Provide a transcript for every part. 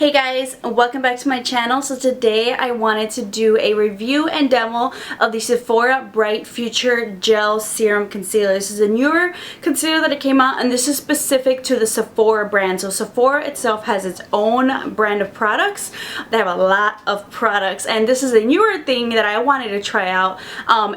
Hey guys, welcome back to my channel. So today I wanted to do a review and demo of the Sephora Bright Future Gel Serum Concealer. This is a newer concealer that it came out, and this is specific to the Sephora brand. So Sephora itself has its own brand of products. They have a lot of products, and this is a newer thing that I wanted to try out.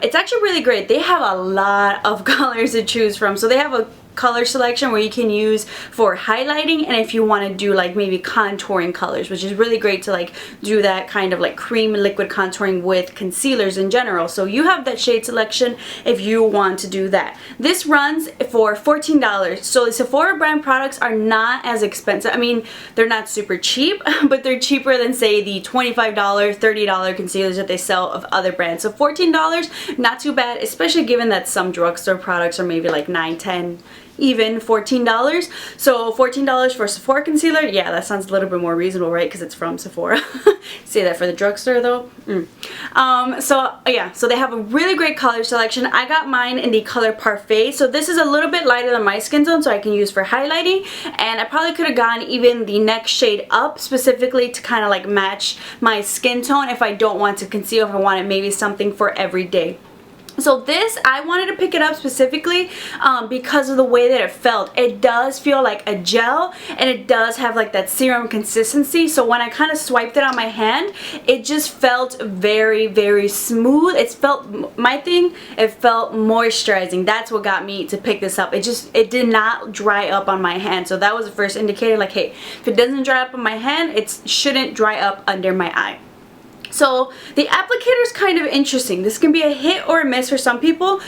It's actually really great. They have a lot of colors to choose from. So they have a color selection where you can use for highlighting, and if you want to do like maybe contouring colors, which is really great to like do that kind of like cream liquid contouring with concealers in general. So you have that shade selection if you want to do that. This runs for $14. So the Sephora brand products are not as expensive. I mean, they're not super cheap, but they're cheaper than say the $25, $30 concealers that they sell of other brands. So $14, not too bad, especially given that some drugstore products are maybe like $9, $10, even $14. So $14 for a Sephora concealer, yeah, that sounds a little bit more reasonable, right? Because it's from Sephora. Say that for the drugstore though. So they have a really great color selection. I got mine in the color Parfait. So this is a little bit lighter than my skin tone, so I can use for highlighting. And I probably could have gone even the next shade up specifically to kind of like match my skin tone if I don't want to conceal, if I wanted maybe something for every day. So this, I wanted to pick it up specifically because of the way that it felt. It does feel like a gel, and it does have like that serum consistency. So when I kind of swiped it on my hand, it just felt very, very smooth. It felt moisturizing. That's what got me to pick this up. It did not dry up on my hand. So that was the first indicator, like, hey, if it doesn't dry up on my hand, it shouldn't dry up under my eye. So the applicator is kind of interesting. This can be a hit or a miss for some people.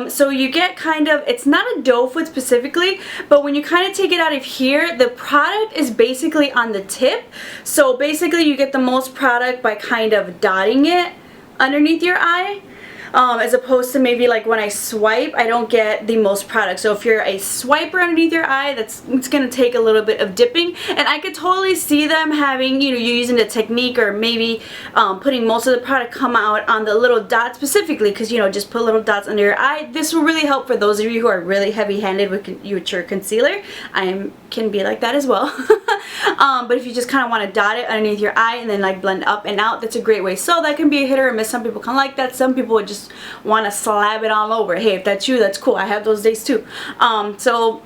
So you get kind of, it's not a doe foot specifically, but when you kind of take it out of here, the product is basically on the tip. So basically you get the most product by kind of dotting it underneath your eye. As opposed to maybe like when I swipe, I don't get the most product. So if you're a swiper underneath your eye, it's gonna take a little bit of dipping, and I could totally see them having, you know, you using the technique or maybe putting most of the product come out on the little dot specifically, because, you know, just put little dots under your eye. This will really help for those of you who are really heavy-handed with your concealer. I can be like that as well. But if you just kind of want to dot it underneath your eye and then like blend up and out, that's a great way. So that can be a hit or a miss. Some people can like that. Some people would just want to slab it all over. Hey, if that's you, that's cool. I have those days too. So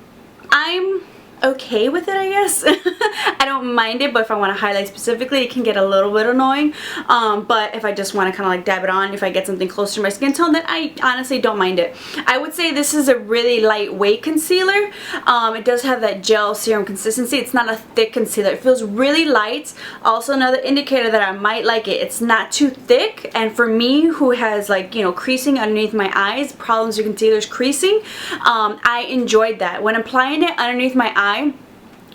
I'm okay with it, I guess. I don't mind it, but if I want to highlight specifically, it can get a little bit annoying. But if I just want to kind of like dab it on, if I get something close to my skin tone, then I honestly don't mind it. I would say this is a really lightweight concealer. It does have that gel serum consistency. It's not a thick concealer. It feels really light. Also, another indicator that I might like it, it's not too thick. And for me, who has like, you know, creasing underneath my eyes, problems with concealers creasing, I enjoyed that. When applying it underneath my eye,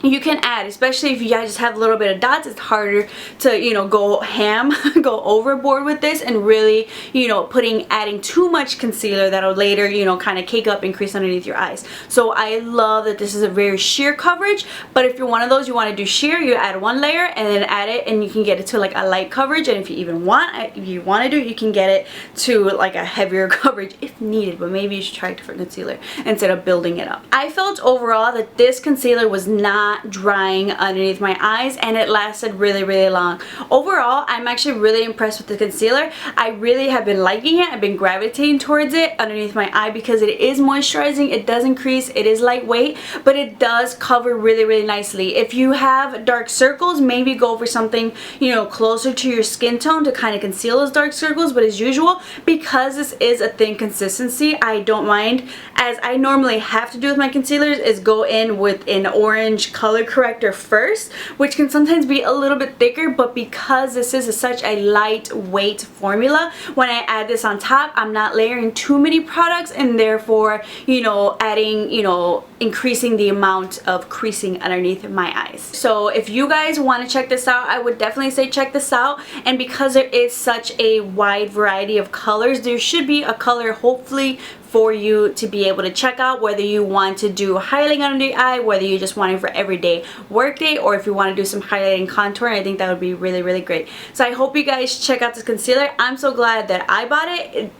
you can add, especially if you guys just have a little bit of dots, it's harder to, you know, go ham, go overboard with this and really, you know, adding too much concealer that'll later, you know, kind of cake up and crease underneath your eyes. So I love that this is a very sheer coverage, but if you're one of those, you want to do sheer, you add one layer and then add it, and you can get it to like a light coverage, and if you want to do it, you can get it to like a heavier coverage if needed, but maybe you should try a different concealer instead of building it up. I felt overall that this concealer was not drying underneath my eyes, and it lasted really, really long. Overall, I'm actually really impressed with the concealer. I really have been liking it. I've been gravitating towards it underneath my eye because it is moisturizing, it doesn't crease, it is lightweight, but it does cover really, really nicely. If you have dark circles, maybe go for something, you know, closer to your skin tone to kind of conceal those dark circles, but as usual, because this is a thin consistency, I don't mind. As I normally have to do with my concealers is go in with an orange color corrector first, which can sometimes be a little bit thicker, but because this is such a lightweight formula, when I add this on top, I'm not layering too many products, and therefore, you know, adding, you know, increasing the amount of creasing underneath my eyes. So if you guys want to check this out, I would definitely say check this out. And because there is such a wide variety of colors, there should be a color hopefully for you to be able to check out, whether you want to do highlighting under the eye, whether you just want it for everyday work day, or if you want to do some highlighting contouring. I think that would be really, really great. So I hope you guys check out this concealer. I'm so glad that I bought it.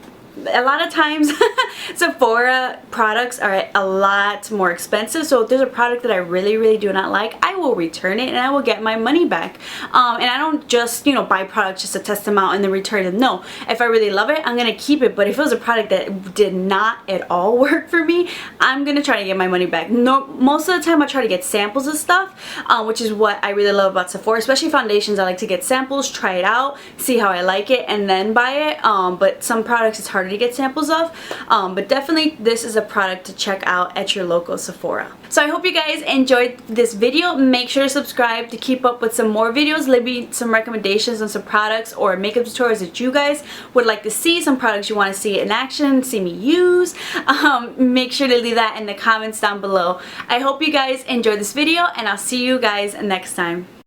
A lot of times Sephora products are a lot more expensive, so if there's a product that I really do not like, I will return it and I will get my money back. And I don't just, you know, buy products just to test them out and then return them. No, if I really love it, I'm gonna keep it. But if it was a product that did not at all work for me, I'm gonna try to get my money back. No, most of the time I try to get samples of stuff, which is what I really love about Sephora, especially foundations. I like to get samples, try it out, see how I like it, and then buy it. But some products it's harder to get samples of. But definitely this is a product to check out at your local Sephora. So I hope you guys enjoyed this video. Make sure to subscribe to keep up with some more videos. Leave me some recommendations on some products or makeup tutorials that you guys would like to see, some products you want to see in action, see me use. Make sure to leave that in the comments down below. I hope you guys enjoyed this video, and I'll see you guys next time.